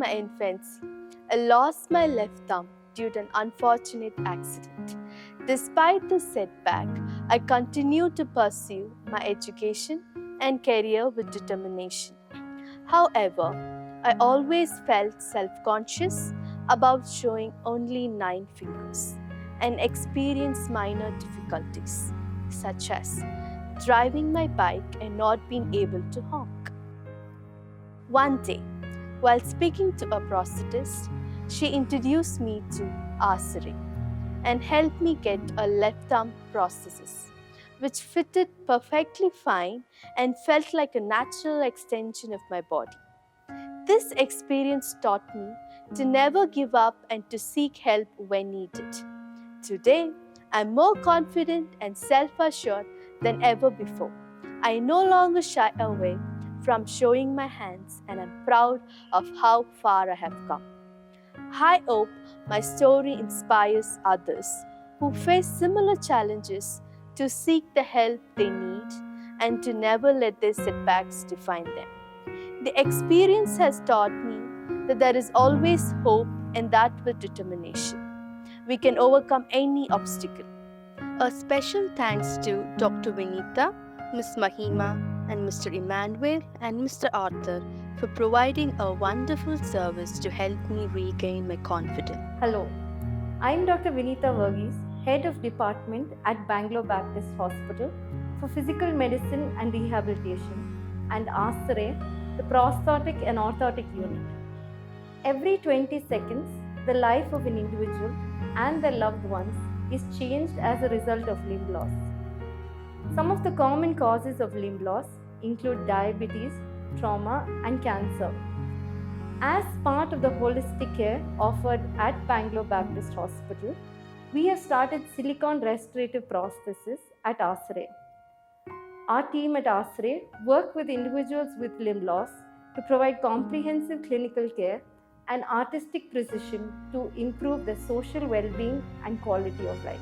my infancy, I lost my left thumb due to an unfortunate accident. Despite the setback, I continued to pursue my education and career with determination. However, I always felt self-conscious about showing only 9 fingers and experienced minor difficulties, such as driving my bike and not being able to honk. One day, while speaking to a prosthetist, she introduced me to AASARE and helped me get a left thumb prosthesis, which fitted perfectly fine and felt like a natural extension of my body. This experience taught me to never give up and to seek help when needed. Today, I'm more confident and self-assured than ever before. I no longer shy away from showing my hands, and I'm proud of how far I have come. I hope my story inspires others who face similar challenges to seek the help they need and to never let their setbacks define them. The experience has taught me that there is always hope, and that with determination, we can overcome any obstacle. A special thanks to Dr. Vinita, Ms. Mahima, and Mr. Emmanuel and Mr. Arthur for providing a wonderful service to help me regain my confidence. Hello, I'm Dr. Vinita Verghese, Head of Department at Bangalore Baptist Hospital for Physical Medicine and Rehabilitation, and AASARE, the Prosthetic and Orthotic Unit. Every 20 seconds, the life of an individual and their loved ones is changed as a result of limb loss. Some of the common causes of limb loss include diabetes, trauma, and cancer. As part of the holistic care offered at Bangalore Baptist Hospital, we have started Silicone Restorative Prosthesis at AASARE. Our team at AASARE work with individuals with limb loss to provide comprehensive clinical care and artistic precision to improve their social well-being and quality of life.